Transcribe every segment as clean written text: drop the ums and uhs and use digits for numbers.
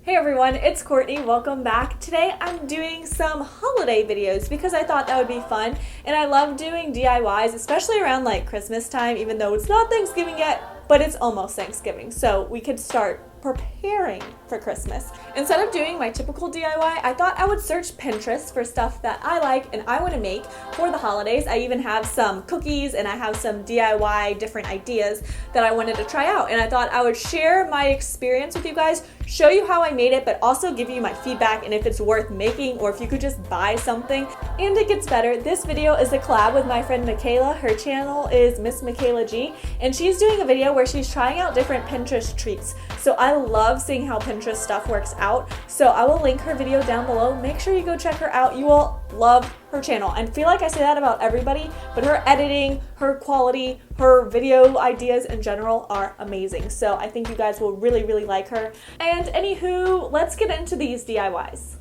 Hey everyone, it's Courtney. Welcome back. Today I'm doing some holiday videos because I thought that would be fun, and I love doing DIYs, especially around like Christmas time, even though it's not Thanksgiving yet, but it's almost Thanksgiving, so we could start preparing for Christmas. Instead of doing my typical DIY, I thought I would search Pinterest for stuff that I like and I want to make for the holidays. I even have some cookies and I have some DIY different ideas that I wanted to try out, and I thought I would share my experience with you guys, show you how I made it, but also give you my feedback and if it's worth making or if you could just buy something. And it gets better. This video is a collab with my friend Michaela. Her channel is Miss Michaela G, and she's doing a video where she's trying out different Pinterest treats. So I love seeing how Pinterest stuff works out. So I will link her video down below. Make sure you go check her out. You will love her channel. And feel like I say that about everybody, but her editing, her quality, her video ideas in general are amazing. So I think you guys will really like her. And anywho, let's get into these DIYs.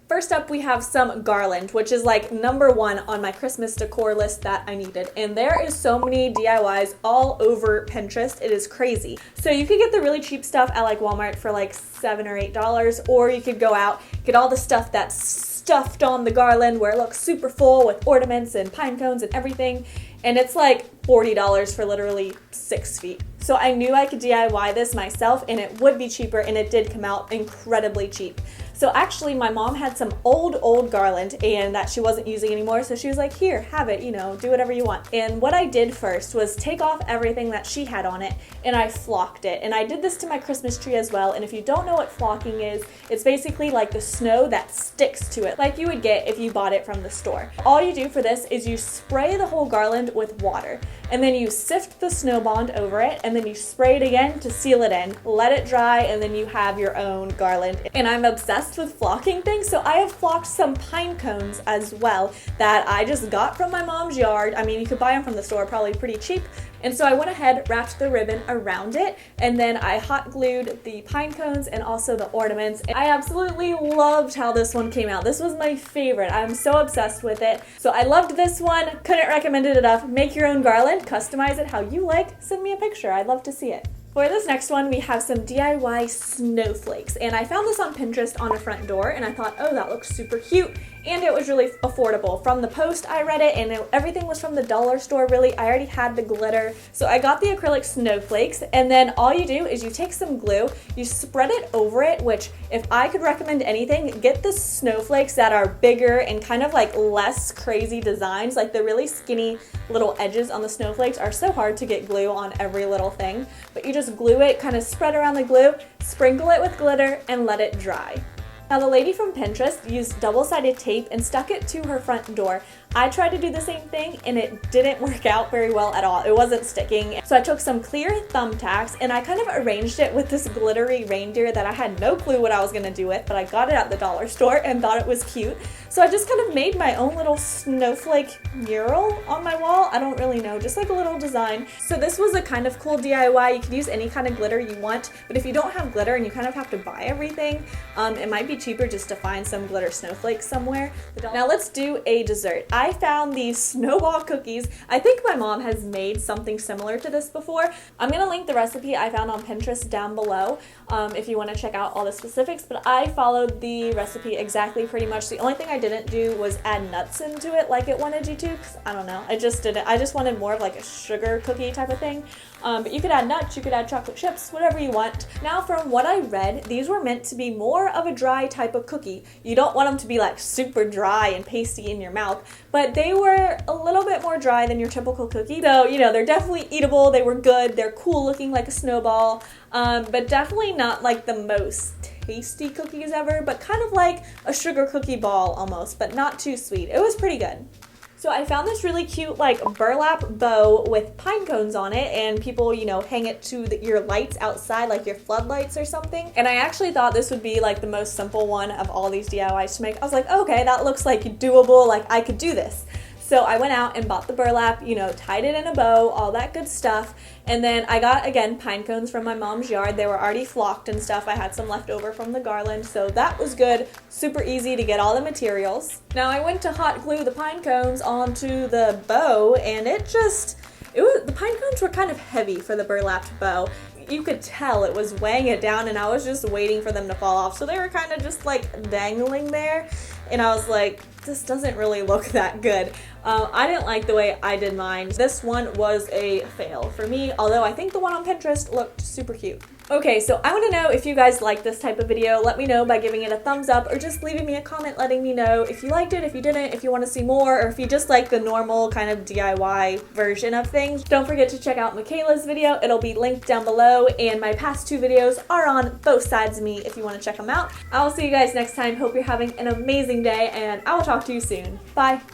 First up, we have some Garland, which is like #1 on my Christmas decor list that I needed. And there is so many DIYs all over Pinterest. It is crazy. So you could get the really cheap stuff at like Walmart for like $7 or $8, or you could go out, get all the stuff that's stuffed on the garland where it looks super full with ornaments and pine cones and everything. And it's like $40 for literally 6 feet. So I knew I could DIY this myself and it would be cheaper, and it did come out incredibly cheap. So actually my mom had some old garland and that she wasn't using anymore, so she was like, here, have it, you know, do whatever you want. And what I did first was take off everything that she had on it and I flocked it. And I did this to my Christmas tree as well, and if you don't know what flocking is, it's basically like the snow that sticks to it, like you would get if you bought it from the store. All you do for this is you spray the whole garland with water, and then you sift the snow bond over it, and then you spray it again to seal it in, let it dry, and then you have your own garland. And I'm obsessed with flocking things, so I have flocked some pine cones as well that I just got from my mom's yard. I mean, you could buy them from the store, probably pretty cheap. And so I went ahead, wrapped the ribbon around it, and then I hot glued the pine cones and also the ornaments. And I absolutely loved how this one came out. This was my favorite. I'm so obsessed with it. So I loved this one. Couldn't recommend it enough. Make your own garland, customize it how you like. Send me a picture. I'd love to see it. For this next one, we have some DIY snowflakes, and I found this on Pinterest on a front door, and I thought, oh, that looks super cute, and it was really affordable. From the post, I read it, and everything was from the dollar store, really. I already had the glitter, so I got the acrylic snowflakes, and then all you do is you take some glue, you spread it over it, which if I could recommend anything, get the snowflakes that are bigger and kind of like less crazy designs. Like the really skinny little edges on the snowflakes are so hard to get glue on every little thing, but you just glue it, kind of spread around the glue, sprinkle it with glitter, and let it dry. Now the lady from Pinterest used double-sided tape and stuck it to her front door. I tried to do the same thing and it didn't work out very well at all. It wasn't sticking. So I took some clear thumbtacks and I kind of arranged it with this glittery reindeer that I had no clue what I was gonna do with, but I got it at the dollar store and thought it was cute. So I just kind of made my own little snowflake mural on my wall. I don't really know, just like a little design. So this was a kind of cool DIY. You could use any kind of glitter you want, but if you don't have glitter and you kind of have to buy everything, it might be cheaper just to find some glitter snowflakes somewhere. Now let's do a dessert. I found these Snowball Cookies. I think my mom has made something similar to this before. I'm gonna link the recipe I found on Pinterest down below if you want to check out all the specifics, but I followed the recipe exactly pretty much. The only thing I didn't do was add nuts into it like it wanted you to, because I don't know, I just didn't. I just wanted more of like a sugar cookie type of thing. But you could add nuts, you could add chocolate chips, whatever you want. Now from what I read, these were meant to be more of a dry type of cookie. You don't want them to be like super dry and pasty in your mouth, but they were a little bit more dry than your typical cookie. So, you know, they're definitely eatable, they were good, they're cool looking like a snowball, but definitely not like the most tasty cookies ever, but kind of like a sugar cookie ball almost, but not too sweet. It was pretty good. So I found this really cute like burlap bow with pine cones on it, and people, you know, hang it to your lights outside, like your floodlights or something. And I actually thought this would be like the most simple one of all these DIYs to make. I was like, okay, that looks like doable, like I could do this. So I went out and bought the burlap, you know, tied it in a bow, all that good stuff. And then I got, again, pine cones from my mom's yard. They were already flocked and stuff. I had some left over from the garland, so that was good. Super easy to get all the materials. Now I went to hot glue the pine cones onto the bow, and the pine cones were kind of heavy for the burlapped bow. like you could tell it was weighing it down, and I was just waiting for them to fall off. So they were kind of just like dangling there, and I was like, this doesn't really look that good. I didn't like the way I did mine. This one was a fail for me, although I think the one on Pinterest looked super cute. Okay, so I want to know if you guys like this type of video. Let me know by giving it a thumbs up or just leaving me a comment letting me know if you liked it, if you didn't, if you want to see more, or if you just like the normal kind of DIY version of things. Don't forget to check out Michaela's video. It'll be linked down below, and my past 2 videos are on both sides of me if you want to check them out. I will see you guys next time. Hope you're having an amazing day, and I will talk to you soon. Bye!